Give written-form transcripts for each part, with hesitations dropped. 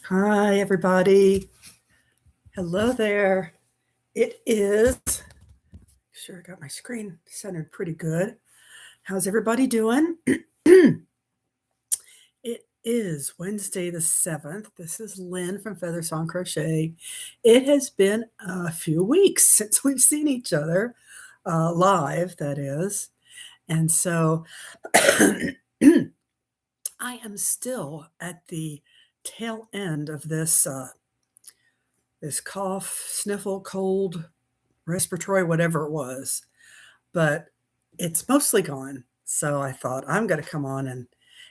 Hi, everybody. Hello there. It is, sure, I got my screen centered pretty good. How's everybody doing? It is Wednesday the 7th. This is Lynn from Feather Song Crochet. It has been a few weeks since we've seen each other live, that is. And so I am still at the tail end of this cough, sniffle, cold, respiratory, whatever it was, but it's mostly gone. So I thought I'm going to come on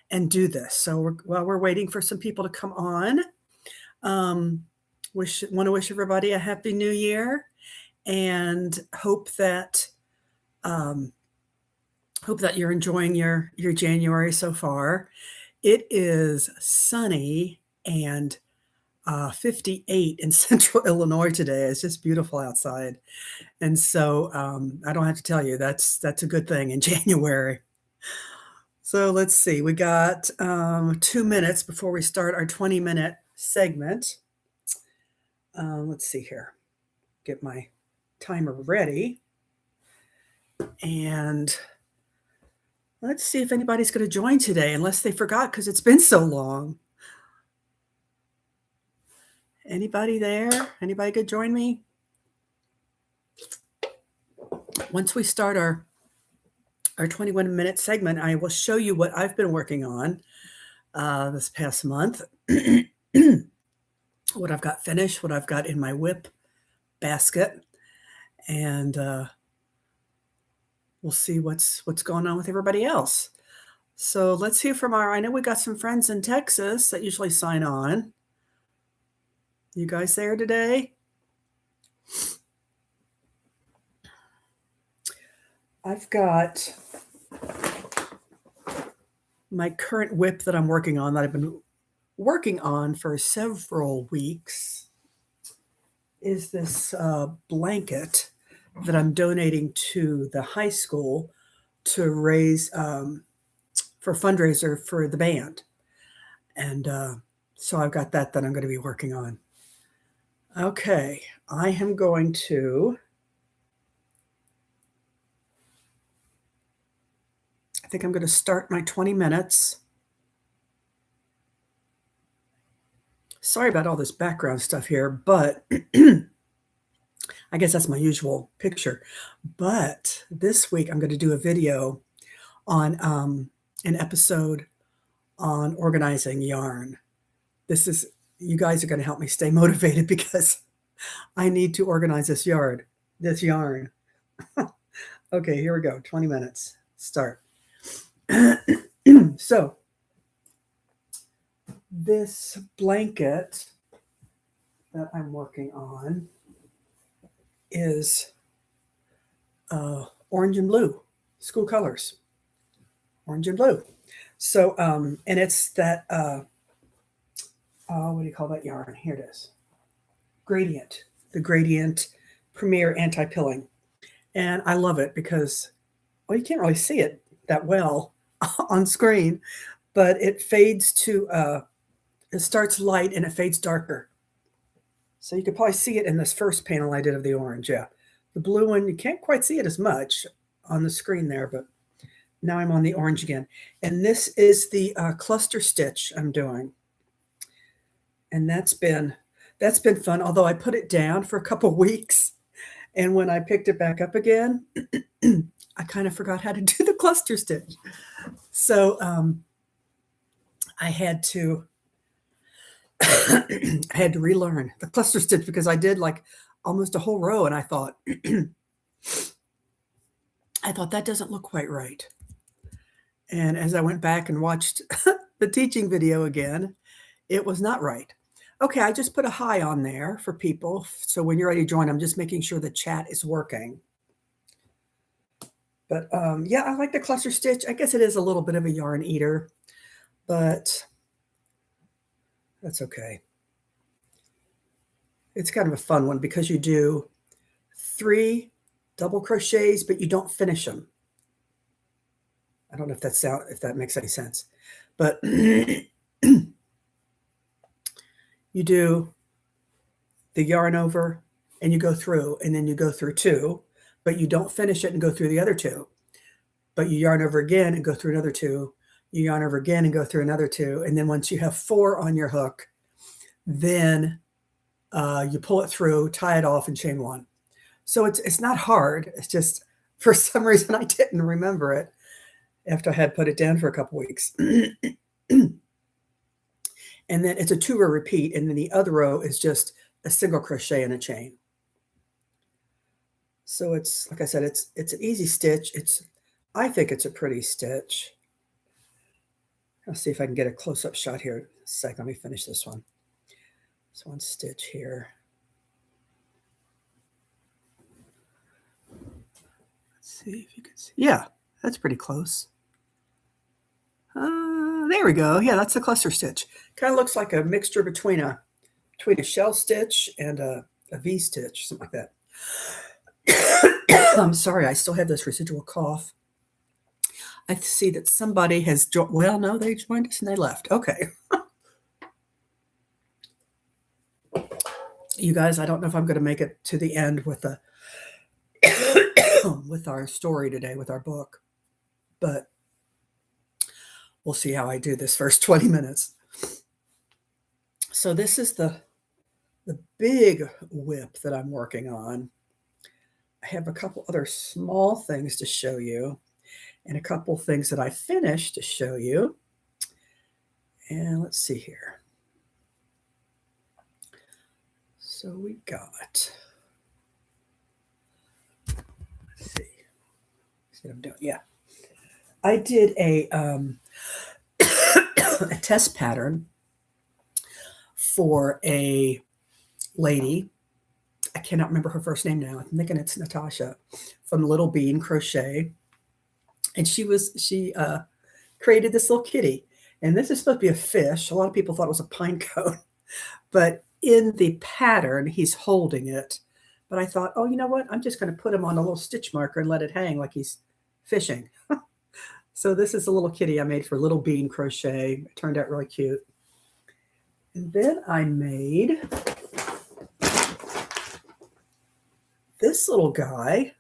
and do this. So while we're waiting for some people to come on, want to wish everybody a happy new year, and hope that you're enjoying your January so far. It is sunny and 58 in central Illinois today. It's just beautiful outside. And so I don't have to tell you, that's a good thing in January. So let's see. We got 2 minutes before we start our 20-minute segment. Let's see here. Get my timer ready. And let's see if anybody's going to join today, unless they forgot because it's been so long. Anybody there? Anybody could join me? Once we start our 21-minute segment, I will show you what I've been working on this past month, what I've got finished, what I've got in my whip basket, and we'll see what's going on with everybody else. So let's hear from I know we got some friends in Texas that usually sign on. You guys there today? I've got my current whip that I'm working on, that I've been working on for several weeks, is this blanket that I'm donating to the high school to raise for a fundraiser for the band. And so I've got that I'm going to be working on. Okay, I am going to, I think I'm going to start my 20 minutes. Sorry about all this background stuff here, but I guess that's my usual picture. But this week I'm going to do a video on an episode on organizing yarn. You guys are going to help me stay motivated because I need to organize this yarn. Okay, here we go. 20 minutes. Start. So this blanket that I'm working on is orange and blue, school colors, orange and blue. So, and it's that, what do you call that yarn? Here it is. Gradient, the Gradient Premier Anti-Pilling. And I love it because, well, you can't really see it that well on screen, but it fades to, it starts light and it fades darker. So you could probably see it in this first panel I did of the orange, yeah. The blue one, you can't quite see it as much on the screen there, but now I'm on the orange again. And this is the cluster stitch I'm doing. And that's been fun, although I put it down for a couple weeks. And when I picked it back up again, I kind of forgot how to do the cluster stitch. So I had to relearn the cluster stitch because I did like almost a whole row, and I thought that doesn't look quite right. And as I went back and watched the teaching video again, it was not right. Okay, I just put a hi on there for people. So when you're ready to join, I'm just making sure the chat is working. But yeah, I like the cluster stitch. I guess it is a little bit of a yarn eater, but that's okay. It's kind of a fun one because you do 3 double crochets, but you don't finish them. I don't know if that makes any sense, but you do the yarn over and you go through, and then you go through 2, but you don't finish it and go through the other 2. But you yarn over again and go through another 2. You yarn over again and go through another 2. And then once you have 4 on your hook, then you pull it through, tie it off, and chain 1. So it's not hard. It's just for some reason I didn't remember it after I had put it down for a couple weeks. And then it's a 2-row repeat, and then the other row is just a single crochet and a chain. So it's, like I said, it's an easy stitch. I think it's a pretty stitch. I'll see if I can get a close-up shot here in a sec. Let me finish this one. This one stitch here. Let's see if you can see. Yeah, that's pretty close. There we go. Yeah, that's a cluster stitch. Kind of looks like a mixture between a shell stitch and a V stitch, something like that. I'm sorry, I still have this residual cough. I see that somebody has joined. Well, no, they joined us and they left. Okay. You guys, I don't know if I'm going to make it to the end with the with our story today, with our book, but we'll see how I do this first 20 minutes. So this is the big whip that I'm working on. I have a couple other small things to show you and a couple things that I finished to show you. And let's see here. So we got, let's see what I'm doing. Yeah. I did a a test pattern for a lady. I cannot remember her first name now. I'm thinking it's Natasha from Little Bean Crochet. And she created this little kitty. And this is supposed to be a fish. A lot of people thought it was a pine cone. But in the pattern, he's holding it. But I thought, oh, you know what? I'm just going to put him on a little stitch marker and let it hang like he's fishing. So this is a little kitty I made for Little Bean Crochet. It turned out really cute. And then I made this little guy.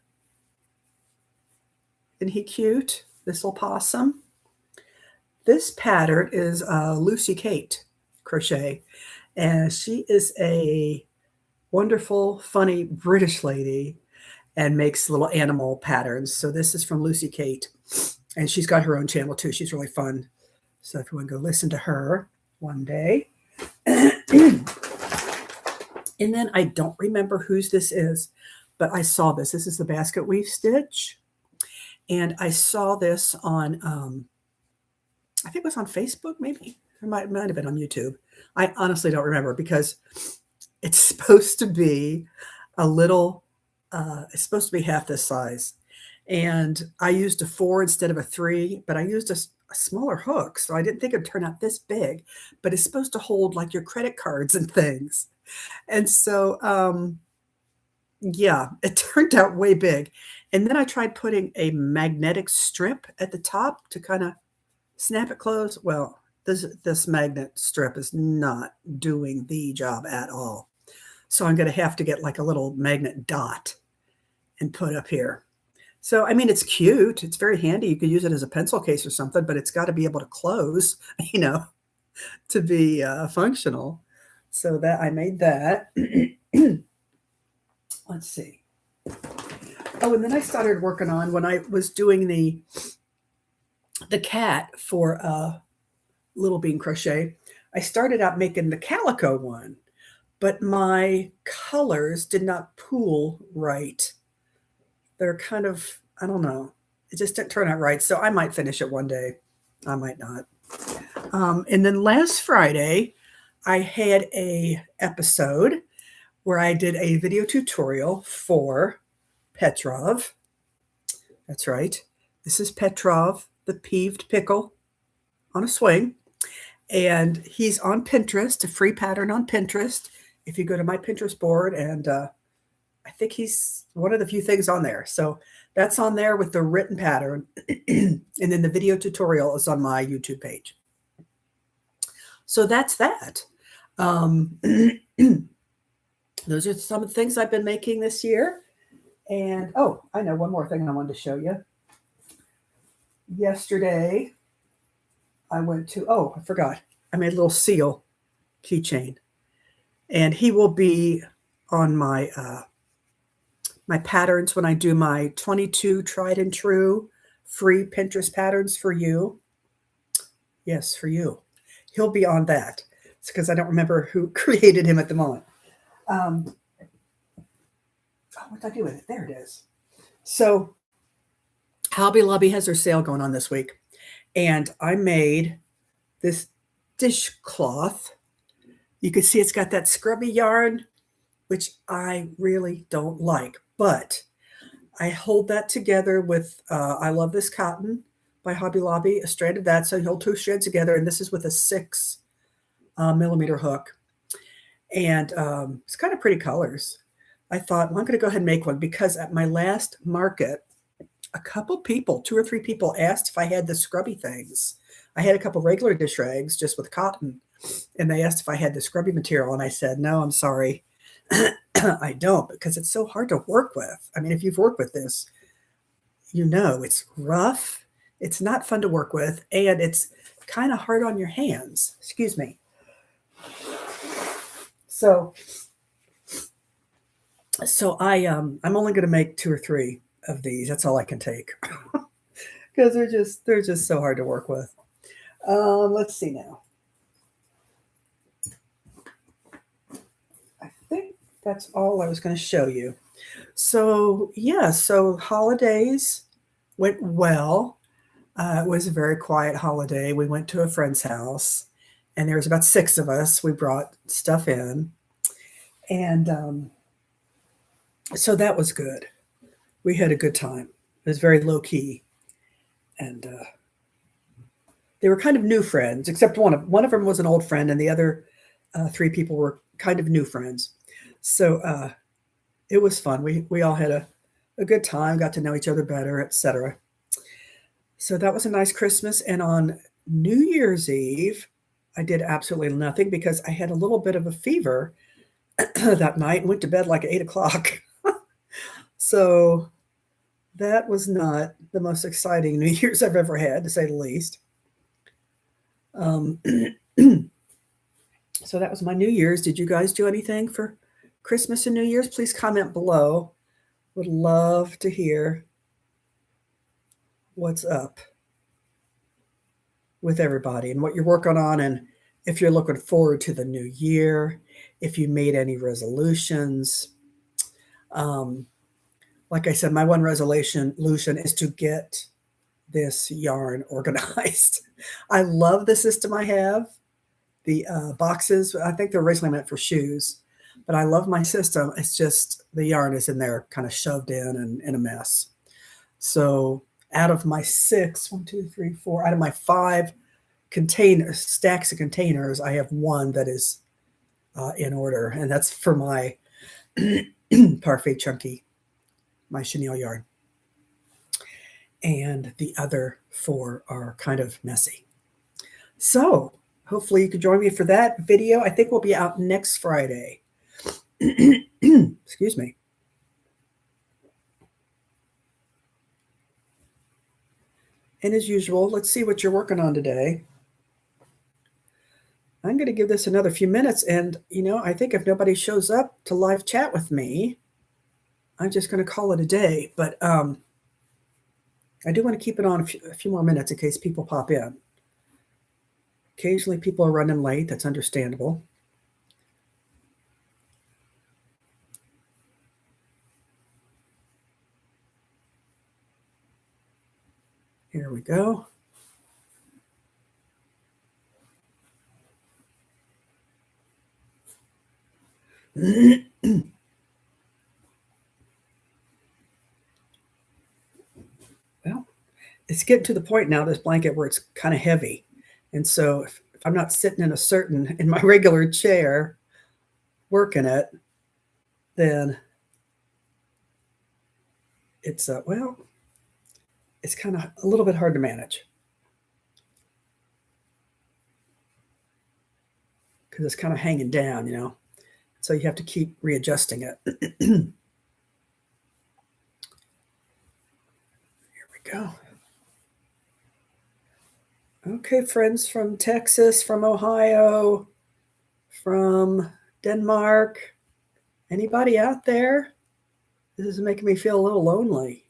Isn't he cute? This little possum. This pattern is Lucy Kate Crochet. And she is a wonderful, funny British lady and makes little animal patterns. So this is from Lucy Kate. And she's got her own channel too. She's really fun. So if you want to go listen to her one day. And then I don't remember whose this is, but I saw this. This is the basket weave stitch. And I saw this on, I think it was on Facebook, maybe. It might have been on YouTube. I honestly don't remember because it's supposed to be a little, it's supposed to be half this size. And I used a 4 instead of a 3, but I used a smaller hook. So I didn't think it'd turn out this big, but it's supposed to hold like your credit cards and things. And so, yeah, it turned out way big. And then I tried putting a magnetic strip at the top to kind of snap it closed. Well, this magnet strip is not doing the job at all. So I'm going to have to get like a little magnet dot and put up here. So, I mean, it's cute. It's very handy. You could use it as a pencil case or something, but it's got to be able to close, you know, to be functional. So that I made that. Let's see. Oh, and then I started working on, when I was doing the cat for Little Bean Crochet, I started out making the calico one, but my colors did not pool right. They're kind of, I don't know. It just didn't turn out right. So I might finish it one day. I might not. And then last Friday, I had a episode where I did a video tutorial for Petrov. That's right. This is Petrov, the peeved pickle on a swing. And he's on Pinterest, a free pattern on Pinterest. If you go to my Pinterest board, and I think he's one of the few things on there. So that's on there with the written pattern. And then the video tutorial is on my YouTube page. So that's that. Um, those are some of the things I've been making this year. And oh, I know one more thing I wanted to show you. Yesterday, I went to, oh, I forgot. I made a little seal keychain. And he will be on my my patterns when I do my 22 tried and true free Pinterest patterns for you. Yes, for you. He'll be on that. It's because I don't remember who created him at the moment. Oh, what did I do with it? There it is. So Hobby Lobby has their sale going on this week. And I made this dishcloth. You can see it's got that scrubby yarn, which I really don't like. But I hold that together with I Love This Cotton by Hobby Lobby, a strand of that. So you hold two strands together, and this is with a 6 millimeter hook. And it's kind of pretty colors. I thought, well, I'm going to go ahead and make one because at my last market, a couple people, 2 or 3 people asked if I had the scrubby things. I had a couple regular dish rags just with cotton, and they asked if I had the scrubby material, and I said, no, I'm sorry. I don't, because it's so hard to work with. I mean, if you've worked with this, you know it's rough, it's not fun to work with, and it's kind of hard on your hands. Excuse me. So I'm only going to make 2 or 3 of these. That's all I can take because they're just so hard to work with. Let's see now. I think that's all I was going to show you. So yeah, so holidays went well. It was a very quiet holiday. We went to a friend's house, and there was about 6 of us. We brought stuff in, and so that was good. We had a good time. It was very low key, and they were kind of new friends, except one of them was an old friend, and the other 3 people were kind of new friends. So it was fun. We all had a good time, got to know each other better, etc. So that was a nice Christmas. And on New Year's Eve, I did absolutely nothing because I had a little bit of a fever that night and went to bed like 8 o'clock. So that was not the most exciting New Year's I've ever had, to say the least. So that was my New Year's. Did you guys do anything for Christmas and New Year's? Please comment below. Would love to hear what's up with everybody and what you're working on, and if you're looking forward to the new year, if you made any resolutions. Like I said, my one resolution is to get this yarn organized. I love the system I have. The boxes, I think they're originally meant for shoes, but I love my system. It's just the yarn is in there kind of shoved in and in a mess. So out of my 6, 1, 2, 3, 4, out of my 5 stacks of containers, I have one that is in order, and that's for my Parfait Chunky, my chenille yarn. And the other 4 are kind of messy. So hopefully you can join me for that video. I think we'll be out next Friday. Excuse me. And as usual, let's see what you're working on today. I'm going to give this another few minutes, and I think if nobody shows up to live chat with me, I'm just going to call it a day. But I do want to keep it on a few more minutes in case people pop in. Occasionally people are running late. That's understandable. Here we go. Well, it's getting to the point now, this blanket, where it's kind of heavy. And so if I'm not sitting in my regular chair working it, then it's, well, it's kind of a little bit hard to manage. because it's kind of hanging down, so you have to keep readjusting it. Here we go. Okay, friends from Texas, from Ohio, from Denmark, anybody out there? This is making me feel a little lonely.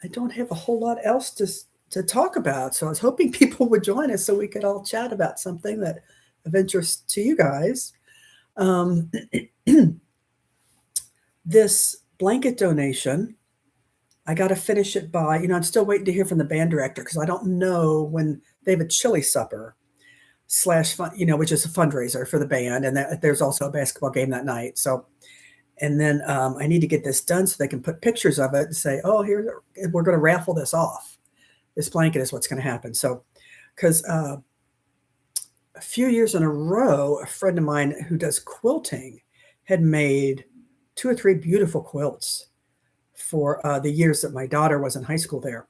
I don't have a whole lot else to talk about, so I was hoping people would join us so we could all chat about something that of interest to you guys. This blanket donation, I got to finish it by, I'm still waiting to hear from the band director because I don't know when they have a chili supper / which is a fundraiser for the band. And there's also a basketball game that night. So, and then I need to get this done so they can put pictures of it and say, oh, here, we're going to raffle this off. This blanket is what's going to happen. So, because a few years in a row, a friend of mine who does quilting had made 2 or 3 beautiful quilts for the years that my daughter was in high school there.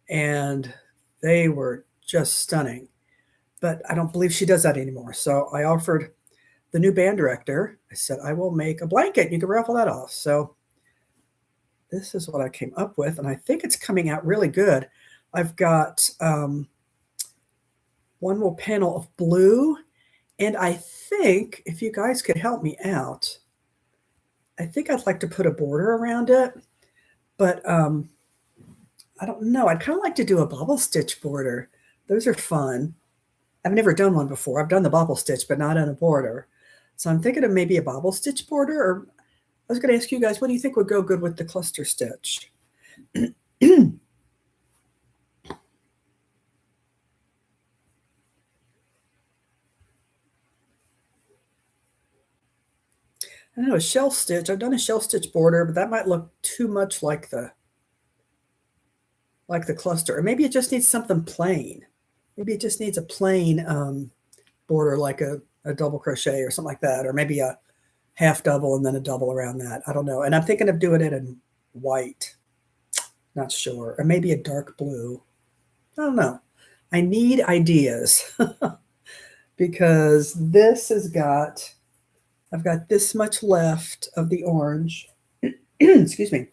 And they were just stunning. But I don't believe she does that anymore. So I offered the new band director, I said, I will make a blanket. You can raffle that off. So this is what I came up with. And I think it's coming out really good. I've got one more panel of blue. And I think if you guys could help me out, I think I'd like to put a border around it. But I don't know. I'd kind of like to do a bobble stitch border. Those are fun. I've never done one before. I've done the bobble stitch, but not on a border. So I'm thinking of maybe a bobble stitch border. Or I was going to ask you guys, what do you think would go good with the cluster stitch? I don't know, a shell stitch. I've done a shell stitch border, but that might look too much like the cluster. Or maybe it just needs something plain. Maybe it just needs a plain border, like a double crochet or something like that. Or maybe a half double and then a double around that. I don't know. And I'm thinking of doing it in white. Not sure. Or maybe a dark blue. I don't know. I need ideas because this I've got this much left of the orange. Excuse me.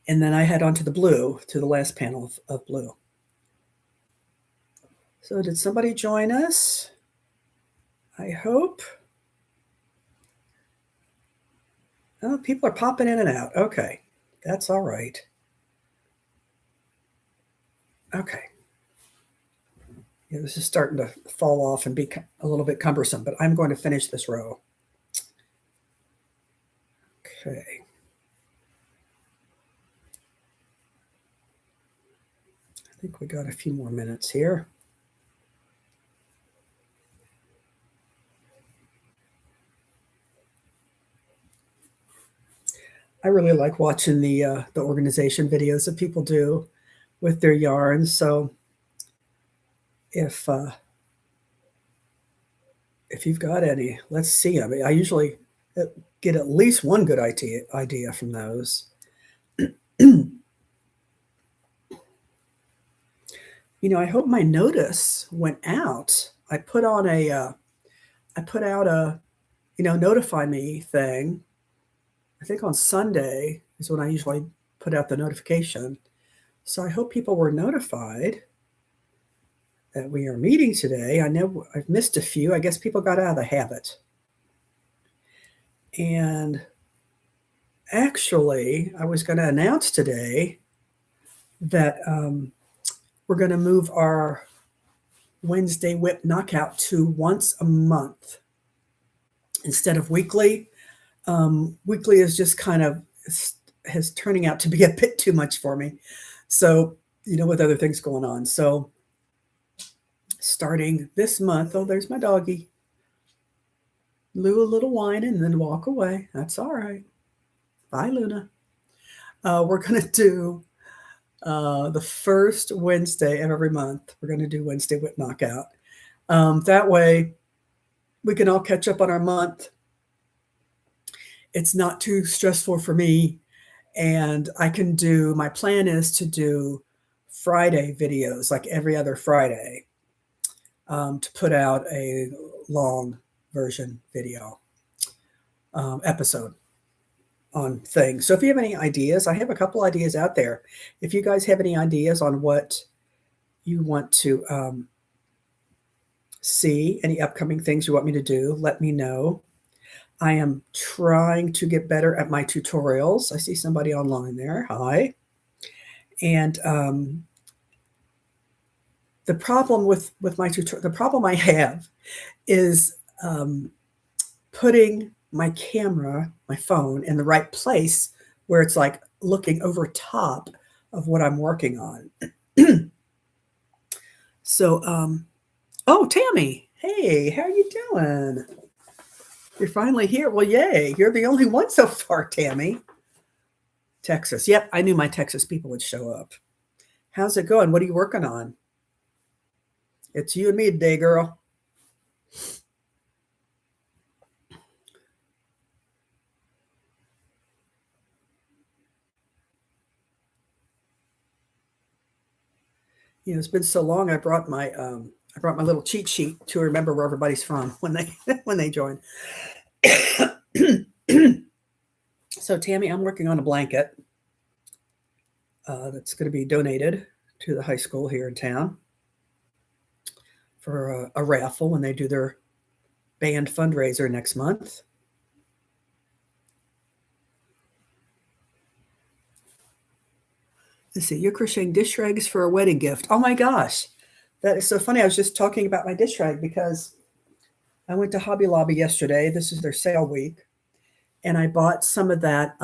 And then I head on to the blue, to the last panel of blue. So did somebody join us? I hope. Oh, people are popping in and out. Okay, that's all right. Okay. Yeah, this is starting to fall off and be a little bit cumbersome, but I'm going to finish this row. Okay. I think we got a few more minutes here. I really like watching the organization videos that people do with their yarns. So if you've got any, let's see them. I usually get at least one good idea from those. I hope my notice went out. I put out a notify me thing. I think on Sunday is when I usually put out the notification. So I hope people were notified that we are meeting today. I know I've missed a few. I guess people got out of the habit. And actually, I was going to announce today that we're going to move our Wednesday whip knockout to once a month instead of weekly. Weekly is just kind of has turning out to be a bit too much for me. So, with other things going on. So starting this month, oh, there's my doggy. Lou a little whine and then walk away. That's all right. Bye, Luna. We're going to do the first Wednesday of every month. We're going to do Wednesday Whip Knockout. That way we can all catch up on our month. It's not too stressful for me. And my plan is to do Friday videos, like every other Friday, to put out a long version video episode on things. So if you have any ideas, I have a couple ideas out there. If you guys have any ideas on what you want to see, any upcoming things you want me to do, let me know. I am trying to get better at my tutorials. I see somebody online there. Hi. And the problem with my tutorial, the problem I have is putting my camera, my phone, in the right place where it's like looking over top of what I'm working on. So, oh, Tammy, hey, how are you doing? You're finally here. Well, yay. You're the only one so far, Tammy. Texas. Yep, I knew my Texas people would show up. How's it going? What are you working on? It's you and me today, girl. You know, it's been so long. I brought my little cheat sheet to remember where everybody's from when they join. So, Tammy, I'm working on a blanket that's going to be donated to the high school here in town for a raffle when they do their band fundraiser next month. Let's see, you're crocheting dish rags for a wedding gift. Oh my gosh, that is so funny. I was just talking about my dish rag because I went to Hobby Lobby yesterday. This is their sale week. And I bought some of that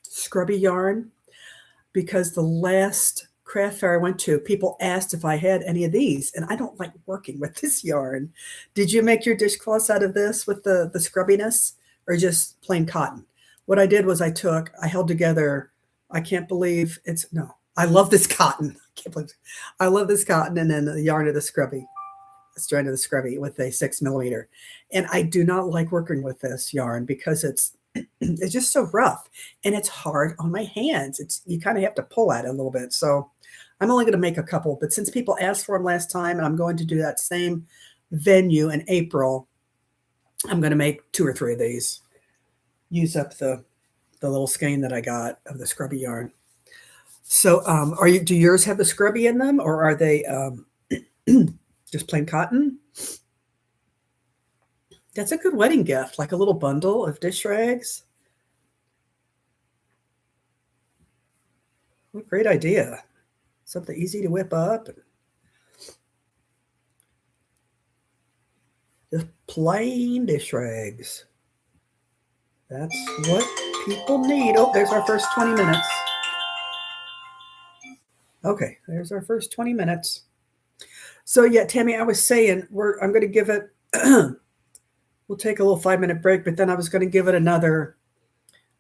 scrubby yarn because the last craft fair I went to, people asked if I had any of these, and I don't like working with this yarn. Did you make your dishcloths out of this with the scrubbiness, or just plain cotton? What I did was I held together, I can't believe I love this cotton. I love this cotton, and then the yarn of the scrubby, strand of the scrubby with a 6mm. And I do not like working with this yarn because it's just so rough and it's hard on my hands. You kind of have to pull at it a little bit. So I'm only going to make a couple, but since people asked for them last time and I'm going to do that same venue in April, I'm going to make 2 or 3 of these. Use up the little skein that I got of the scrubby yarn. So do yours have the scrubby in them, or are they just plain cotton? That's a good wedding gift, like a little bundle of dish rags. What a great idea. Something easy to whip up. Just plain dish rags. That's what people need. Oh, there's our first 20 minutes. Okay, there's our first 20 minutes. So yeah, Tammy, I was saying I'm going to give it, we'll take a little 5-minute break, but then I was going to give it another,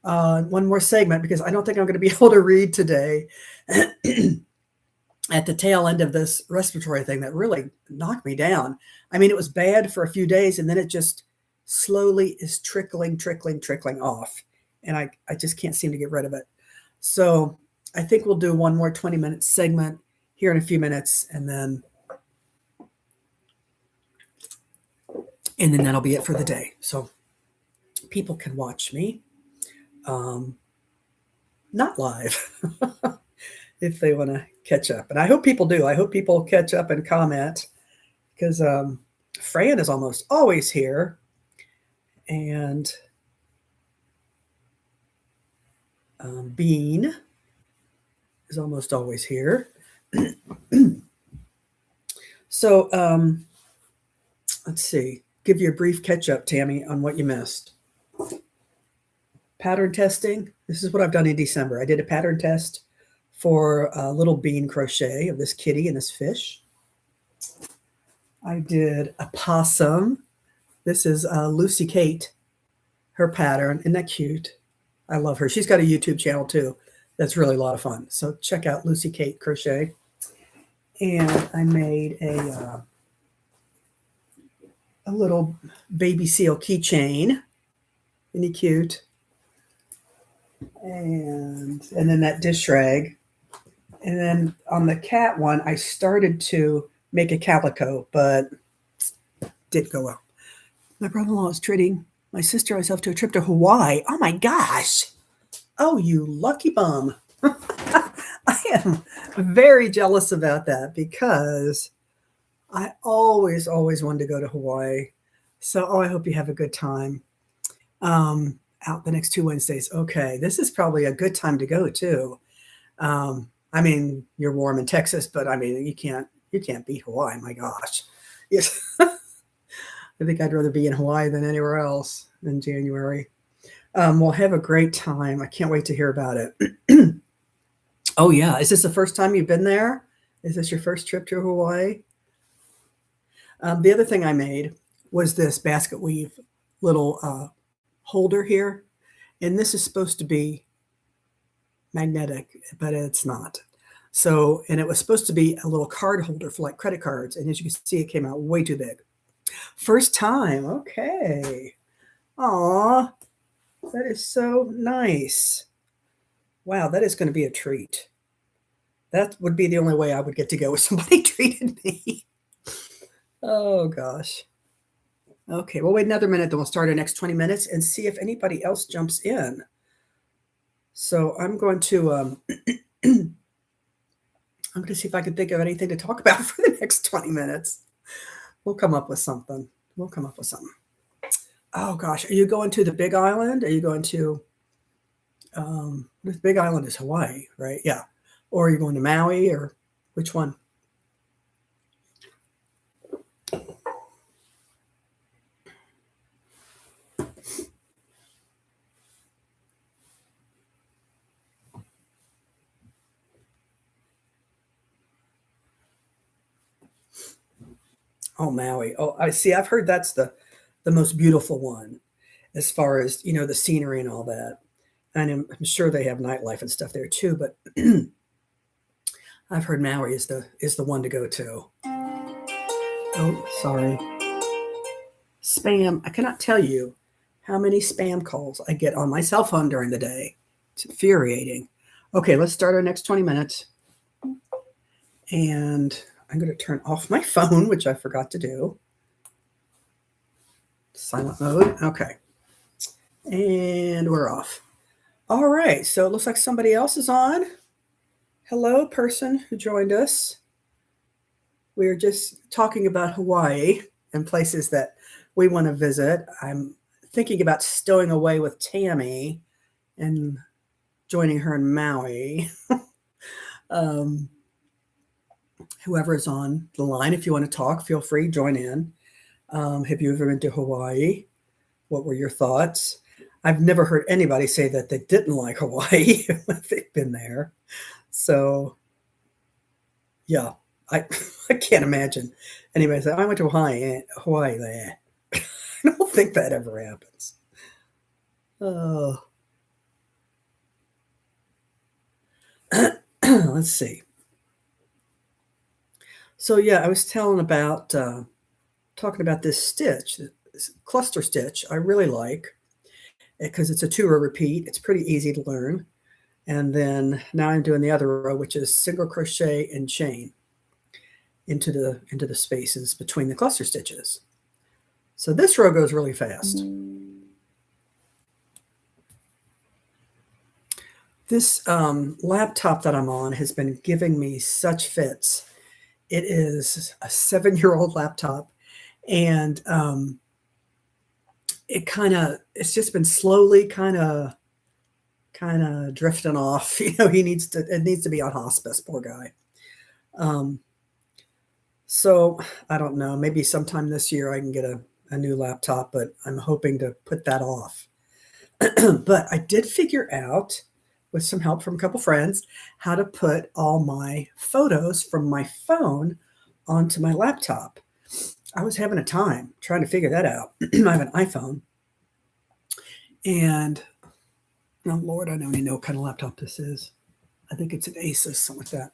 one more segment because I don't think I'm going to be able to read today at the tail end of this respiratory thing that really knocked me down. I mean, it was bad for a few days and then it just slowly is trickling off. And I just can't seem to get rid of it. So I think we'll do one more 20-minute segment here in a few minutes, and then that'll be it for the day. So people can watch me, not live, if they want to catch up. And I hope people do. I hope people catch up and comment, because Fran is almost always here, and Bean is almost always here. So let's see. Give you a brief catch up, Tammy, on what you missed. Pattern testing. This is what I've done in December. I did a pattern test for a little bean crochet of this kitty and this fish. I did a possum. This is Lucy Kate, her pattern. Isn't that cute? I love her. She's got a YouTube channel too. That's really a lot of fun. So check out Lucy Kate Crochet. And I made a little baby seal keychain. Isn't he cute? and then that dish rag. And then on the cat one, I started to make a calico, but didn't go well. My brother-in-law is treating my sister and myself to a trip to Hawaii. Oh my gosh. Oh, you lucky bum. I am very jealous about that because I always wanted to go to Hawaii. So, oh, I hope you have a good time. Out the next 2 Wednesdays. Okay, this is probably a good time to go too. I mean, you're warm in Texas, but I mean, you can't beat Hawaii. My gosh, yes. I think I'd rather be in Hawaii than anywhere else in January. We'll have a great time. I can't wait to hear about it. Oh yeah, is this the first time you've been there? Is this your first trip to Hawaii? The other thing I made was this basket weave little holder here, and this is supposed to be magnetic, but it's not. So, and it was supposed to be a little card holder for like credit cards, and as you can see, it came out way too big. First time, okay. Aw, that is so nice. Wow, that is going to be a treat. That would be the only way I would get to go if somebody treated me. Oh gosh. Okay, we'll wait another minute, then we'll start our next 20 minutes and see if anybody else jumps in. So I'm going to I'm going to see if I can think of anything to talk about for the next 20 minutes. We'll come up with something. We'll come up with something. Oh gosh, are you going to the Big Island? Are you going to the Big Island is Hawaii, right? Yeah. Or are you going to Maui, or which one? Oh, Maui. Oh, I see. I've heard that's the most beautiful one as far as, the scenery and all that. And I'm sure they have nightlife and stuff there too, but I've heard Maui is the one to go to. Oh, sorry. Spam. I cannot tell you how many spam calls I get on my cell phone during the day. It's infuriating. Okay, let's start our next 20 minutes. And I'm going to turn off my phone, which I forgot to do. Silent mode. Okay. And we're off. All right. So it looks like somebody else is on. Hello, person who joined us. We are just talking about Hawaii and places that we want to visit. I'm thinking about stowing away with Tammy and joining her in Maui. Whoever is on the line, if you want to talk, feel free, join in. Have you ever been to Hawaii? What were your thoughts? I've never heard anybody say that they didn't like Hawaii if they've been there. So, yeah, I can't imagine anybody say, I went to Hawaii there. I don't think that ever happens. Oh. Let's see. So yeah, I was talking about this stitch, this cluster stitch. I really like because it's a 2-row repeat. It's pretty easy to learn. And then now I'm doing the other row, which is single crochet and chain into the spaces between the cluster stitches. So this row goes really fast. This laptop that I'm on has been giving me such fits. It is a 7-year-old laptop, and it's just been slowly kind of drifting off. It needs to be on hospice, poor guy. So I don't know, maybe sometime this year I can get a new laptop, but I'm hoping to put that off. But I did figure out, with some help from a couple friends, how to put all my photos from my phone onto my laptop. I was having a time trying to figure that out. I have an iPhone, and oh Lord, I don't even know what kind of laptop this is. I think it's an Asus, something like that.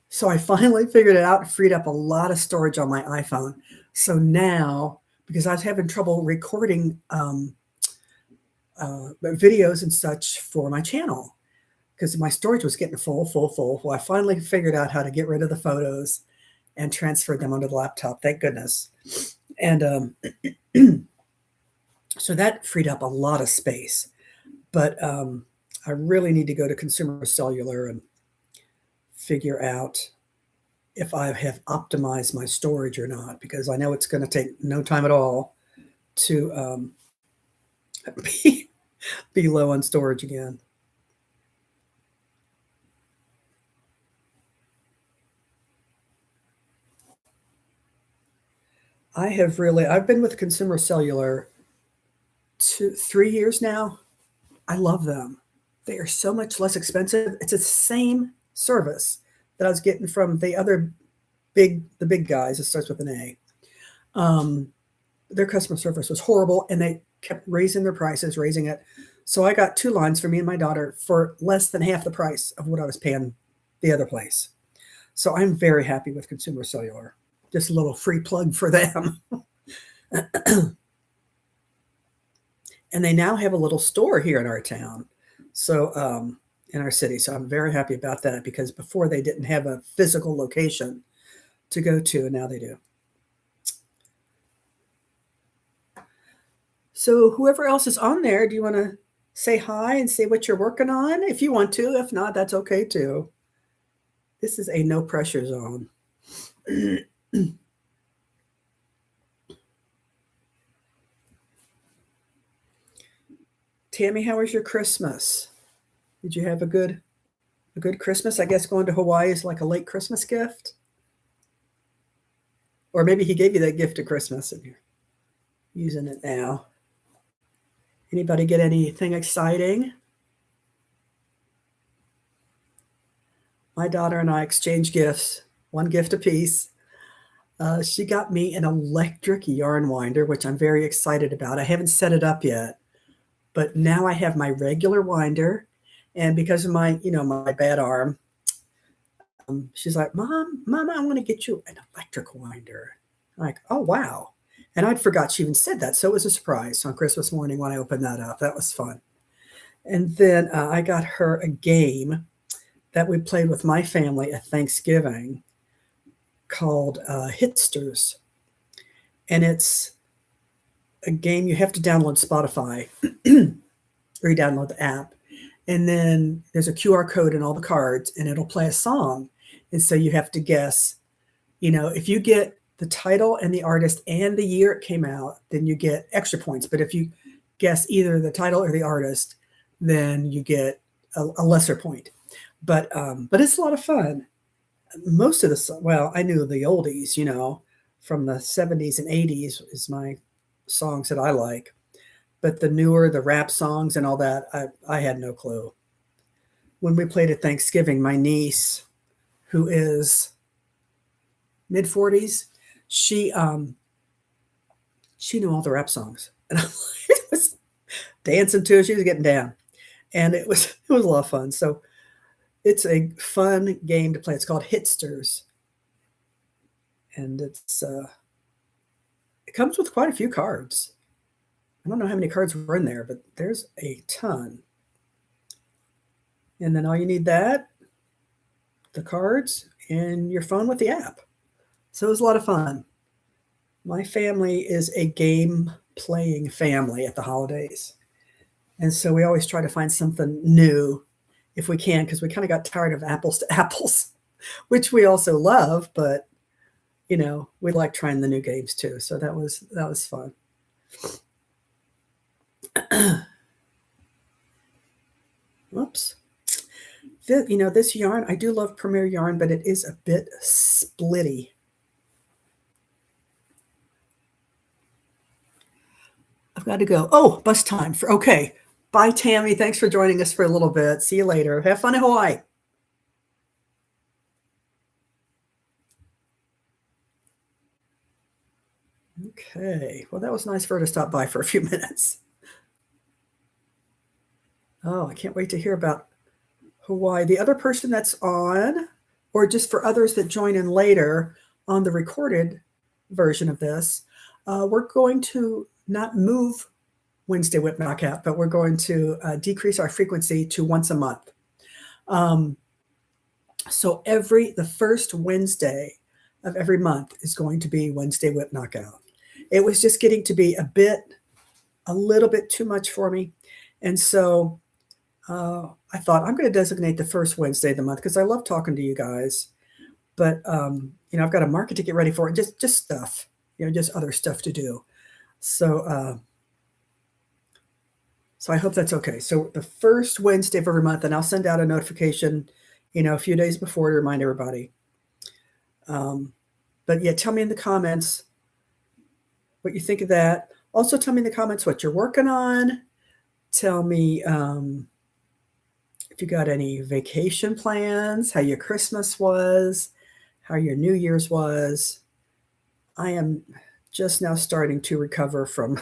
So I finally figured it out and freed up a lot of storage on my iPhone. So now, because I was having trouble recording videos and such for my channel because my storage was getting full, full, full. Well, I finally figured out how to get rid of the photos and transferred them onto the laptop. Thank goodness. And so that freed up a lot of space. But I really need to go to Consumer Cellular and figure out if I have optimized my storage or not, because I know it's going to take no time at all to be, be low on storage again. I've been with Consumer Cellular 3 years now. I love them. They are so much less expensive. It's the same service that I was getting from the big guys. It starts with an A. Their customer service was horrible, and they kept raising their prices, raising it. So I got 2 lines for me and my daughter for less than half the price of what I was paying the other place. So I'm very happy with Consumer Cellular. Just a little free plug for them. And they now have a little store here in our town. So in our city. So I'm very happy about that because before they didn't have a physical location to go to, and now they do. So whoever else is on there, do you want to say hi and say what you're working on? If you want to, if not, that's okay too. This is a no pressure zone. Tammy, how was your Christmas? Did you have a good Christmas? I guess going to Hawaii is like a late Christmas gift. Or maybe he gave you that gift at Christmas and you're using it now. Anybody get anything exciting? My daughter and I exchanged gifts, 1 gift apiece. She got me an electric yarn winder, which I'm very excited about. I haven't set it up yet, but now I have my regular winder. And because of my bad arm, she's like, Mama, I want to get you an electric winder. I'm like, oh, wow. And I'd forgot she even said that. So it was a surprise on Christmas morning when I opened that up. That was fun. And then I got her a game that we played with my family at Thanksgiving called Hitsters. And it's a game you have to download Spotify or you download the app. And then there's a QR code in all the cards and it'll play a song. And so you have to guess, if you get the title and the artist and the year it came out, then you get extra points. But if you guess either the title or the artist, then you get a lesser point. But it's a lot of fun. Most of I knew the oldies, from the 70s and 80s is my songs that I like. But the newer, the rap songs and all that, I had no clue. When we played at Thanksgiving, my niece, who is mid-40s, she knew all the rap songs. And I was dancing to it. She was getting down. And it was a lot of fun. So it's a fun game to play. It's called Hitsters. And it comes with quite a few cards. I don't know how many cards were in there, but there's a ton. And then all you need the cards, and your phone with the app. So it was a lot of fun. My family is a game-playing family at the holidays. And so we always try to find something new if we can, because we kind of got tired of apples to apples, which we also love, but, we like trying the new games too. So that was fun. Whoops. This yarn, I do love Premier yarn, but it is a bit splitty. I've got to go. Oh, bus time. Okay. Bye, Tammy. Thanks for joining us for a little bit. See you later. Have fun in Hawaii. Okay. Well, that was nice for her to stop by for a few minutes. Oh, I can't wait to hear about Hawaii. The other person that's on, or just for others that join in later on the recorded version of this, we're going to not move Wednesday whip knockout, but we're going to decrease our frequency to once a month. So the first Wednesday of every month is going to be Wednesday whip knockout. It was just getting to be a little bit too much for me. And so I thought I'm going to designate the first Wednesday of the month because I love talking to you guys. But I've got a market to get ready for, just stuff, just other stuff to do. So I hope that's okay. So the first Wednesday of every month, and I'll send out a notification, a few days before to remind everybody. But yeah, tell me in the comments what you think of that. Also, tell me in the comments what you're working on. Tell me if you got any vacation plans, how your Christmas was, how your New Year's was. I am just now starting to recover from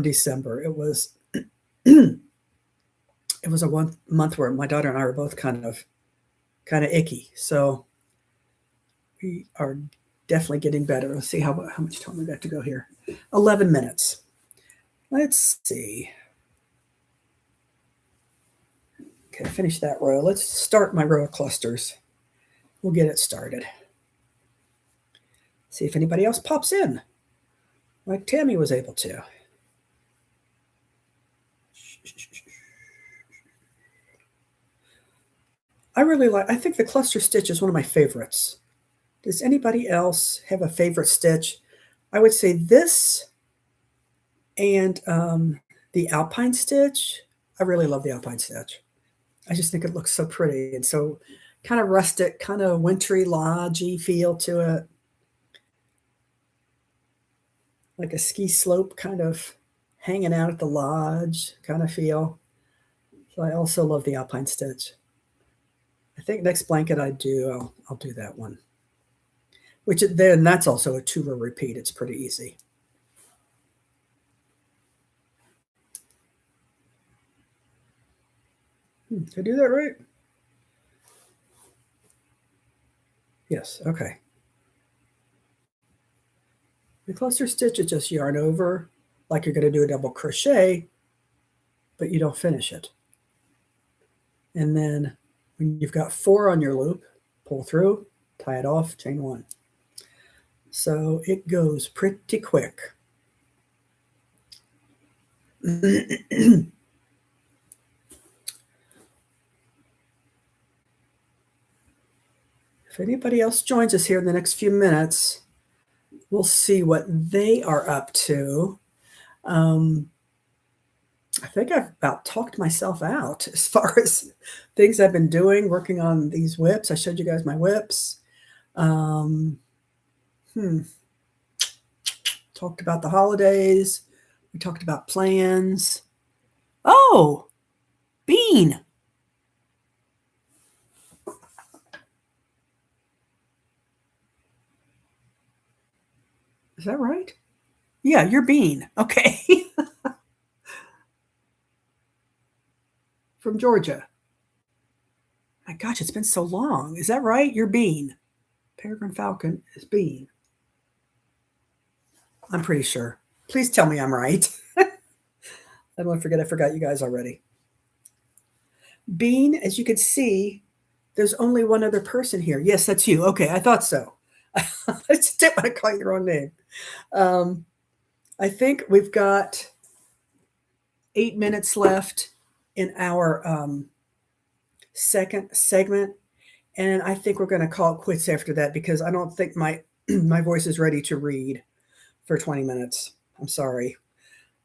December. It was a 1 month where my daughter and I were both kind of icky. So we are definitely getting better. Let's see how much time we got to go here. 11 minutes. Let's see. Okay, finish that row. Let's start my row of clusters. We'll get it started. See if anybody else pops in, like Tammy was able to. I think the cluster stitch is one of my favorites. Does anybody else have a favorite stitch? I would say this and the Alpine stitch. I really love the Alpine stitch. I just think it looks so pretty and so kind of rustic, kind of wintry, lodgy feel to it. Like a ski slope kind of hanging out at the lodge kind of feel. So I also love the Alpine stitch. I think next blanket I do, I'll do that one. That's also a 2-row repeat. It's pretty easy. Did I do that right? Yes, okay. The cluster stitch is just yarn over like you're going to do a double crochet, but you don't finish it. And then when you've got 4 on your loop, pull through, tie it off, chain 1. So it goes pretty quick. If anybody else joins us here in the next few minutes, we'll see what they are up to. I think I've about talked myself out as far as things I've been doing, working on these whips. I showed you guys my whips. Talked about the holidays. We talked about plans. Oh, Bean. Is that right? Yeah, you're Bean. Okay. From Georgia. My gosh, it's been so long. Is that right? You're Bean. Peregrine Falcon is Bean. I'm pretty sure. Please tell me I'm right. I don't want to forget I forgot you guys already. Bean, as you can see, there's only one other person here. Yes, that's you. Okay, I thought so. I just didn't want to call you the wrong name. I think we've got 8 minutes left in our second segment, and I think we're going to call it quits after that because I don't think my my voice is ready to read for 20 minutes. I'm sorry.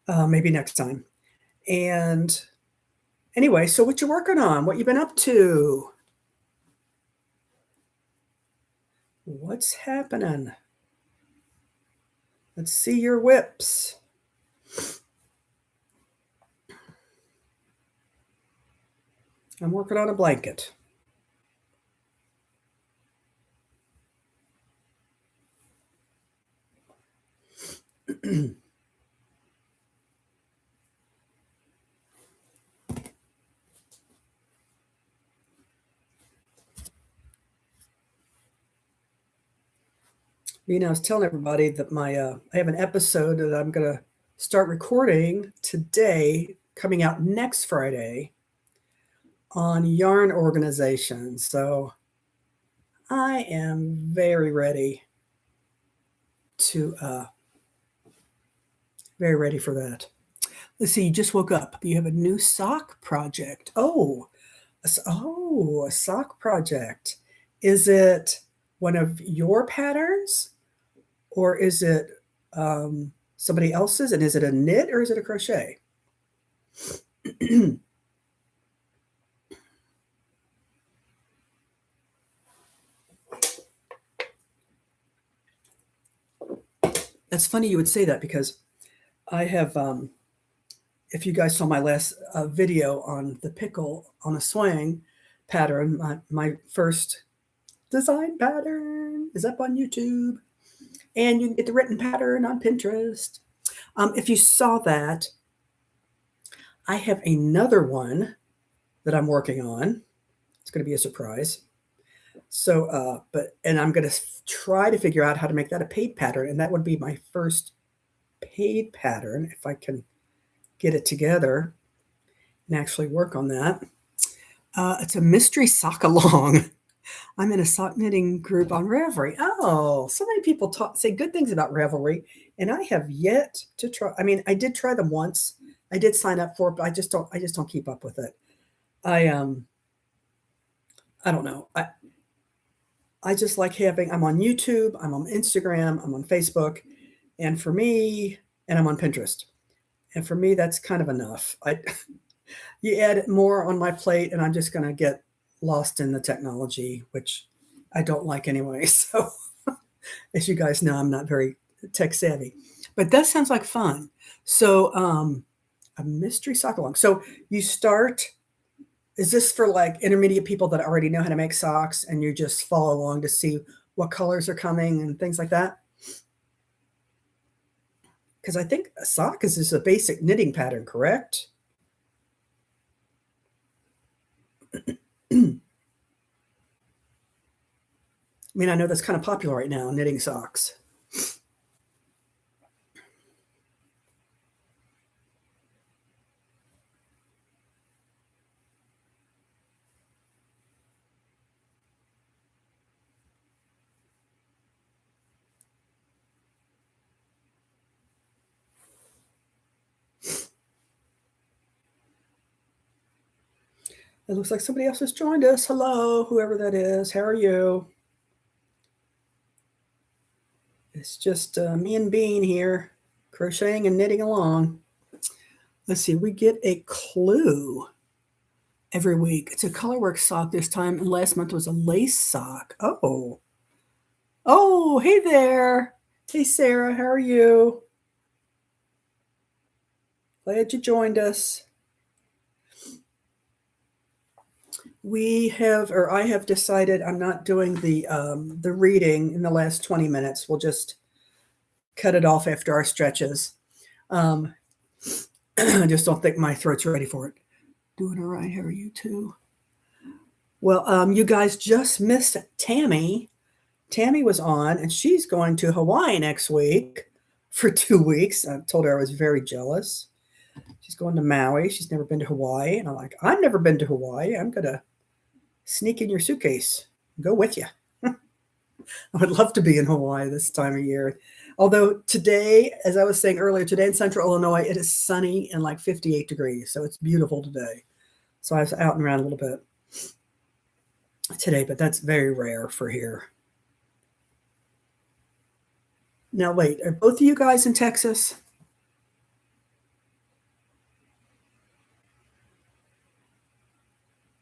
Maybe next time. And anyway, so what you working on? What you been up to? What's happening? Let's see your whips. I'm working on a blanket. I was telling everybody that I have an episode that I'm going to start recording today, coming out next Friday on yarn organization. So I am very ready to very ready for that. Let's see, you just woke up. You have a new sock project. A sock project. Is it one of your patterns or is it somebody else's? And is it a knit or is it a crochet? That's funny you would say that because I have, if you guys saw my last video on the pickle on a swing pattern, my first design pattern is up on YouTube. And you can get the written pattern on Pinterest. If you saw that, I have another one that I'm working on. It's going to be a surprise. So, and I'm going to try to figure out how to make that a paid pattern. And that would be my first paid pattern if I can get it together and actually work on that. It's a mystery sock along. I'm in a sock knitting group on Ravelry. Oh, so many people say good things about Ravelry, and I have yet to try. I mean, I did try them once. I did sign up for it, but I just don't keep up with it. I don't know. I just like having. I'm on YouTube. I'm on Instagram. I'm on Facebook, and for me, and I'm on Pinterest, and for me, that's kind of enough. You add more on my plate, and I'm just going to get lost in the technology, which I don't like anyway. So as you guys know, I'm not very tech savvy, but that sounds like fun. So a mystery sock along. So you start, is this for like intermediate people that already know how to make socks and you just follow along to see what colors are coming and things like that? Because I think a sock is just a basic knitting pattern, correct? I mean, I know that's kind of popular right now, knitting socks. It looks like somebody else has joined us. Hello, whoever that is. How are you? It's just me and Bean here, crocheting and knitting along. Let's see, we get a clue every week. It's a colorwork sock this time, and last month was a lace sock. Oh, hey there. Hey, Sarah, how are you? Glad you joined us. I have decided I'm not doing the reading in the last 20 minutes. We'll just cut it off after our stretches. I just don't think my throat's ready for it. Doing all right. How are you too? Well, you guys just missed Tammy. Tammy was on, and she's going to Hawaii next week for 2 weeks. I told her I was very jealous. She's going to Maui. She's never been to Hawaii. And I'm like, I've never been to Hawaii. I'm going to sneak in your suitcase and go with you. I would love to be in Hawaii this time of year. Although today, as I was saying earlier, today in central Illinois, it is sunny and like 58 degrees. So it's beautiful today. So I was out and around a little bit today, but that's very rare for here. Now, wait, are both of you guys in Texas?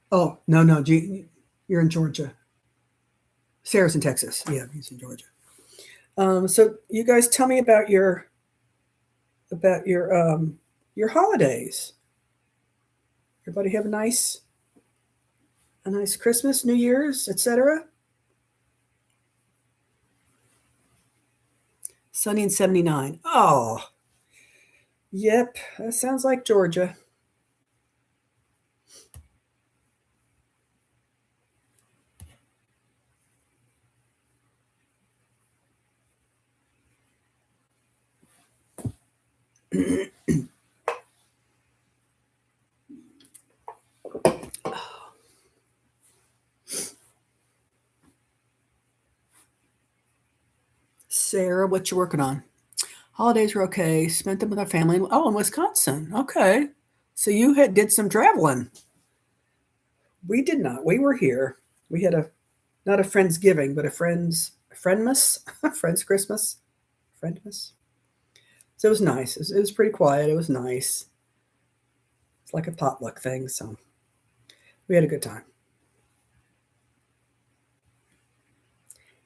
Oh, no, you're in Georgia. Sarah's in Texas. Yeah, he's in Georgia. So you guys tell me about your holidays. Everybody have a nice Christmas, New Year's, etc. Sunny and 79. Oh, yep, that sounds like Georgia. Sarah, what you working on? Holidays were okay. Spent them with our family. Oh, in Wisconsin. Okay. So you did some traveling. We did not. We were here. We had not a Friendsgiving, but a Friendmas, Friends Christmas, Friendmas. So it was nice. It was pretty quiet. It was nice. It's like a potluck thing. So we had a good time.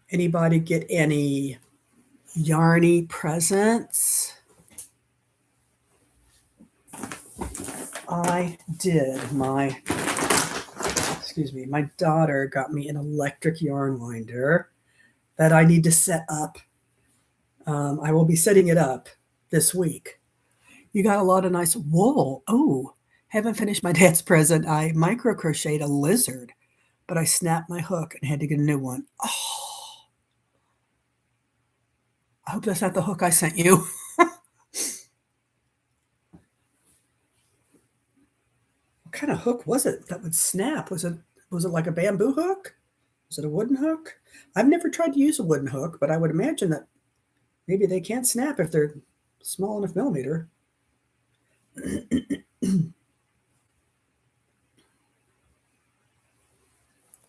Anybody get any yarny presents? I did. My daughter got me an electric yarn winder that I need to set up. I will be setting it up this week. You got a lot of nice wool. Oh, haven't finished my dad's present. I micro crocheted a lizard, but I snapped my hook and had to get a new one. Oh, I hope that's not the hook I sent you. What kind of hook was it that would snap? Was it like a bamboo hook? Was it a wooden hook? I've never tried to use a wooden hook, but I would imagine that maybe they can't snap if they're small enough millimeter.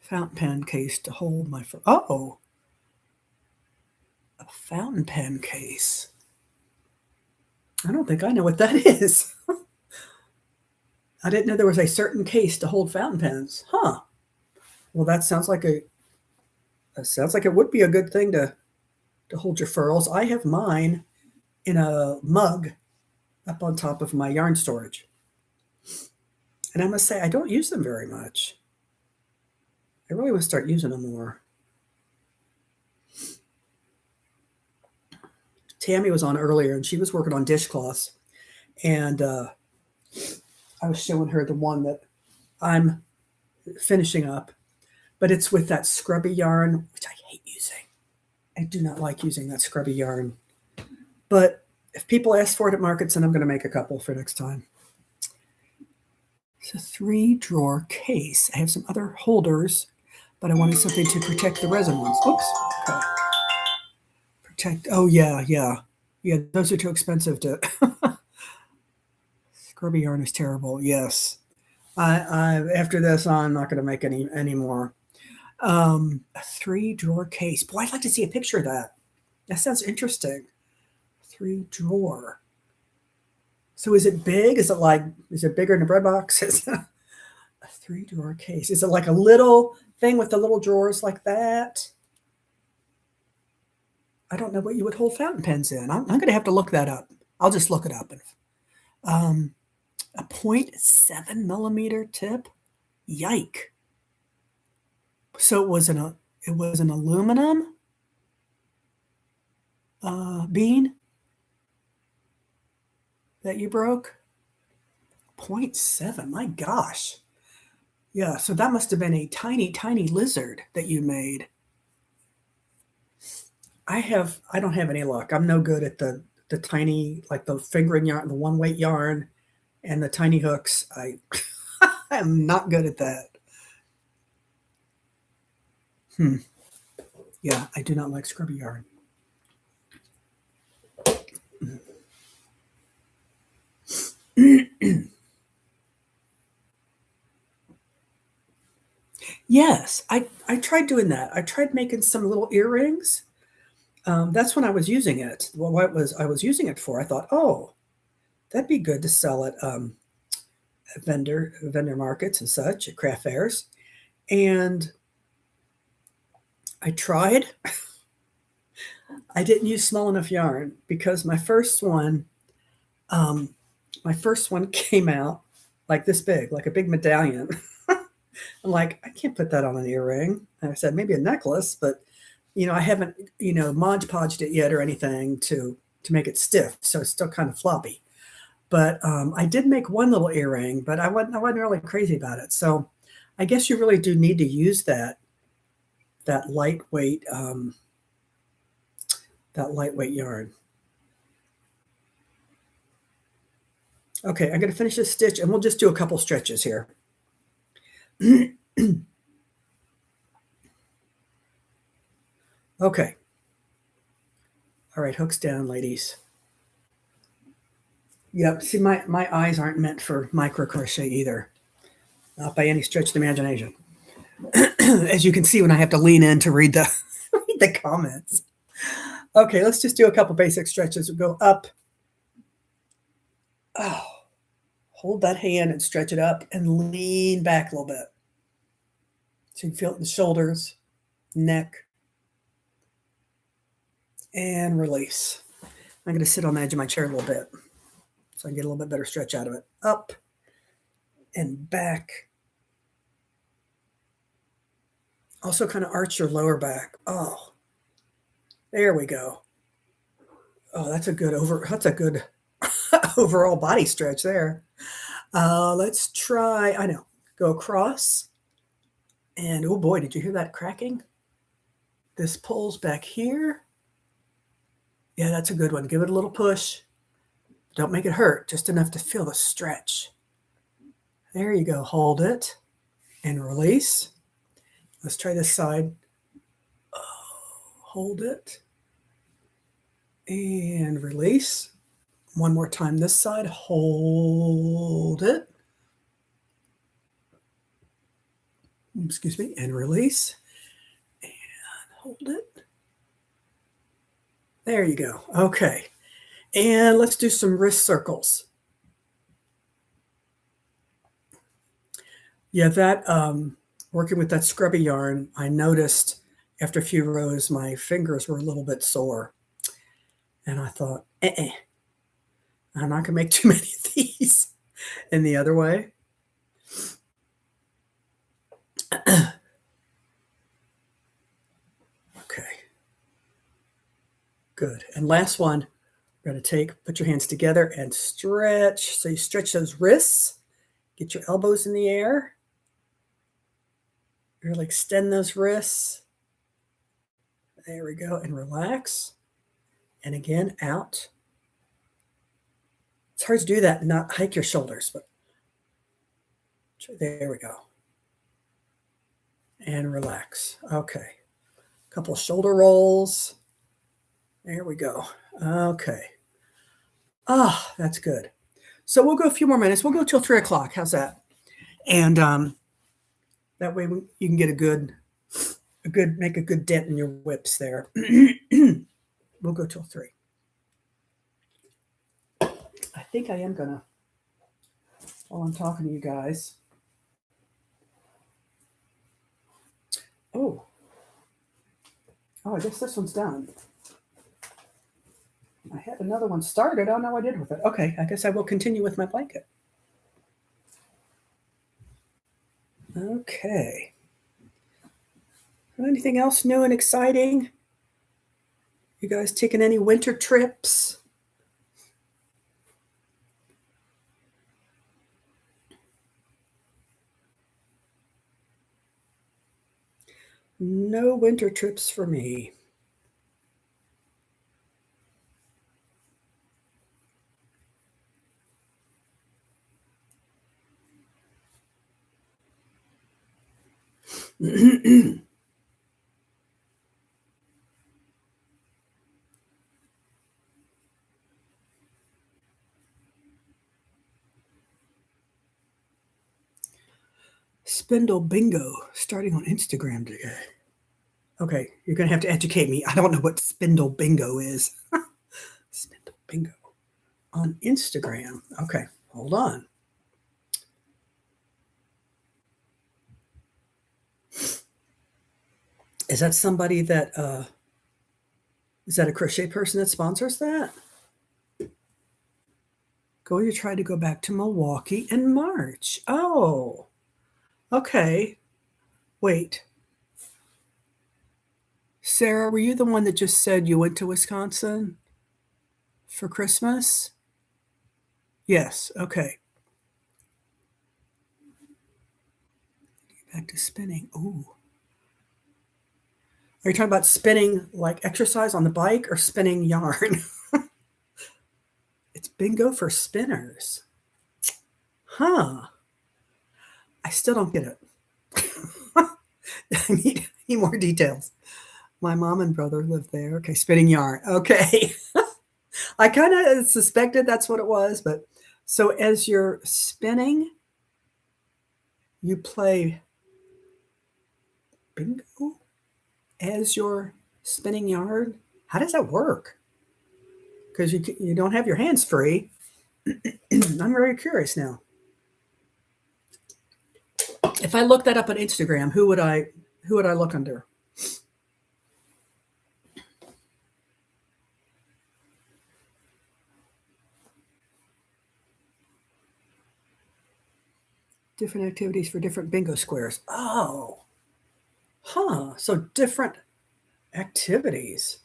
Fountain pen case to hold my a fountain pen case. I don't think I know what that is. I didn't know there was a certain case to hold fountain pens. Huh. Well, that sounds like it would be a good thing to hold your furls. I have mine in a mug up on top of my yarn storage. And I must say, I don't use them very much. I really want to start using them more. Tammy was on earlier, and she was working on dishcloths. And I was showing her the one that I'm finishing up. But it's with that scrubby yarn, which I hate using. I do not like using that scrubby yarn. But if people ask for it at markets, then I'm going to make a couple for next time. It's a 3-drawer case. I have some other holders, but I wanted something to protect the resin ones. Oops. Okay. Protect. Oh, yeah. Those are too expensive to. Scrubby yarn is terrible. Yes. I after this, I'm not going to make any more. A 3-drawer case. Boy, I'd like to see a picture of that. That sounds interesting. 3-drawer. So is it big? Is it bigger than a bread box? It's a 3-drawer case. Is it like a little thing with the little drawers like that? I don't know what you would hold fountain pens in. I'm going to have to look that up. I'll just look it up. A 0.7 millimeter tip. Yike. So it was an aluminum bean that you broke. 0.7. My gosh. Yeah, so that must have been a tiny, tiny lizard that you made. I don't have any luck. I'm no good at the tiny, like the fingering yarn, the one weight yarn, and the tiny hooks. I am not good at that. Yeah, I do not like scrubby yarn. Yes, I tried doing that. I tried making some little earrings. That's when I was using it. Well, I was using it for? I thought, oh, that'd be good to sell at vendor markets and such, at craft fairs. And I tried. I didn't use small enough yarn because my first one came out like this big, like a big medallion. I'm like, I can't put that on an earring. And I said, maybe a necklace, but I haven't, Mod Podged it yet or anything to make it stiff. So it's still kind of floppy. But I did make one little earring, but I wasn't really crazy about it. So I guess you really do need to use that lightweight yarn. Okay, I'm going to finish this stitch and we'll just do a couple stretches here. Okay. All right, hooks down, ladies. Yep, see, my eyes aren't meant for micro crochet either, not by any stretch of the imagination. As you can see when I have to lean in to read the, read the comments. Okay, let's just do a couple basic stretches. We'll go up. Oh, hold that hand and stretch it up and lean back a little bit. So you can feel it in the shoulders, neck, and release. I'm going to sit on the edge of my chair a little bit so I can get a little bit better stretch out of it. Up and back. Also kind of arch your lower back. Oh, there we go. Oh, that's a good overall body stretch there. Let's try, I know, go across. And oh boy, did you hear that cracking? This pulls back here. Yeah, that's a good one. Give it a little push. Don't make it hurt, just enough to feel the stretch. There you go. Hold it and release. Let's try this side. Hold it and release. One more time this side. Hold it. Excuse me, and release. And hold it. There you go. Okay. And let's do some wrist circles. Yeah, that working with that scrubby yarn, I noticed after a few rows, my fingers were a little bit sore. And I thought, I'm not going to make too many of these. And the other way. Okay. Good. And last one, we're going to put your hands together and stretch. So you stretch those wrists, get your elbows in the air. Really extend those wrists. There we go. And relax. And again, out. It's hard to do that and not hike your shoulders, but there we go. And relax. Okay. A couple of shoulder rolls. There we go. Okay. Ah, that's good. So we'll go a few more minutes. We'll go till 3 o'clock. How's that? And that way you can get make a good dent in your whips there. We'll go till 3. I think I am gonna, while I'm talking to you guys. Oh, I guess this one's done. I had another one started. I don't know what I did with it. Okay, I guess I will continue with my blanket. Okay. Anything else new and exciting? You guys taking any winter trips? No winter trips for me. Spindle bingo starting on Instagram today. Okay, you're going to have to educate me. I don't know what spindle bingo is. Spindle bingo on Instagram. Okay, hold on. Is that somebody that, is that a crochet person that sponsors that? You try to go back to Milwaukee in March. Oh, okay. Wait. Sarah, were you the one that just said you went to Wisconsin for Christmas? Yes, okay. Back to spinning. Ooh. Are you talking about spinning like exercise on the bike or spinning yarn? It's bingo for spinners. Huh. I still don't get it. I need more details. My mom and brother lived there. Okay, spinning yarn. Okay. I kind of suspected that's what it was, but so as you're spinning, you play bingo as you're spinning yarn. How does that work? Because you don't have your hands free. I'm very curious now. If I look that up on Instagram, who would I look under? Different activities for different bingo squares. Oh, huh. So different activities.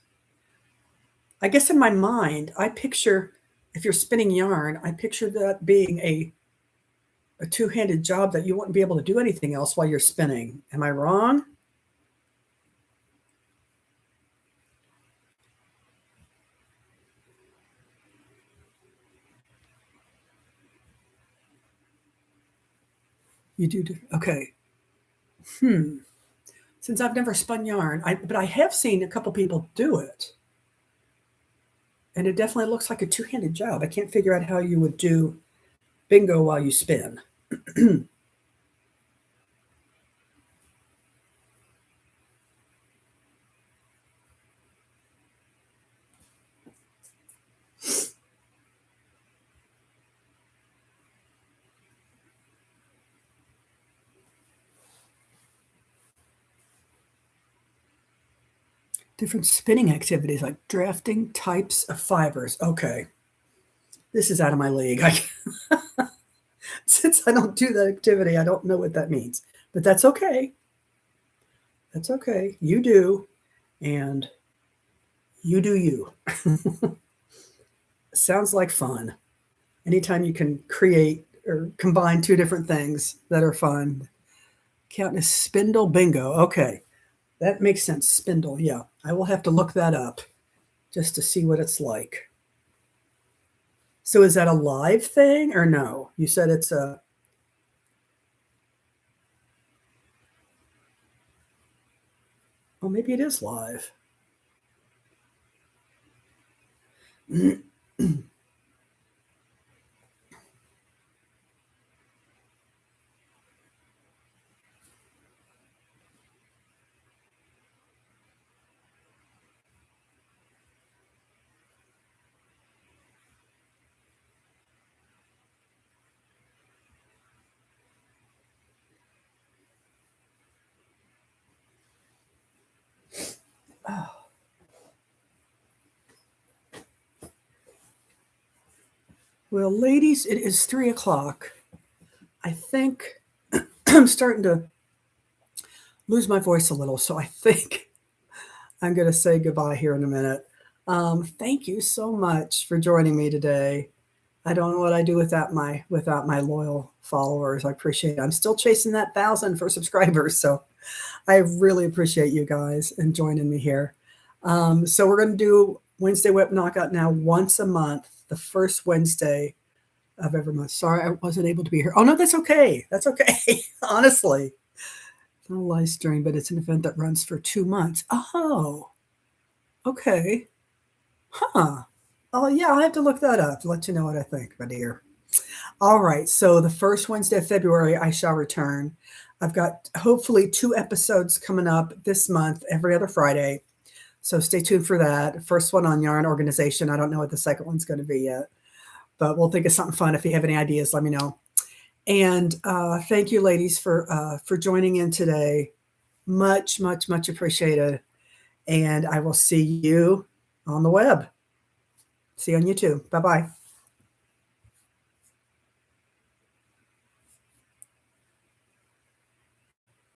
I guess in my mind, I picture if you're spinning yarn, I picture that being a two-handed job that you wouldn't be able to do anything else while you're spinning. Am I wrong? You do. Okay. Since I've never spun yarn, but I have seen a couple people do it. And it definitely looks like a two-handed job. I can't figure out how you would do bingo while you spin. Different spinning activities like drafting types of fibers. Okay. This is out of my league. Since I don't do that activity, I don't know what that means. But that's okay. That's okay. You do. And you do you. Sounds like fun. Anytime you can create or combine two different things that are fun. Counting as spindle bingo. Okay. That makes sense. Spindle. Yeah. I will have to look that up just to see what it's like. So is that a live thing or no? You said it's a. Oh, maybe it is live. Oh. Well, ladies, it is 3 o'clock. I think I'm starting to lose my voice a little, so I think I'm going to say goodbye here in a minute. Thank you so much for joining me today. I don't know what I do without my loyal followers. I appreciate it. I'm still chasing that 1,000 for subscribers, so I really appreciate you guys and joining me here. So we're going to do Wednesday Whip Knockout now once a month, the first Wednesday of every month. Sorry, I wasn't able to be here. Oh no, that's okay. That's okay. Honestly, it's not a live stream, but it's an event that runs for 2 months. Oh, okay. Huh. Oh yeah, I'll have to look that up to let you know what I think, my dear. All right. So the first Wednesday of February, I shall return. I've got hopefully 2 episodes coming up this month, every other Friday. So stay tuned for that. First one on yarn organization. I don't know what the second one's going to be yet, but we'll think of something fun. If you have any ideas, let me know. And thank you, ladies, for joining in today. Much, much, much appreciated. And I will see you on the web. See you on YouTube. Bye-bye.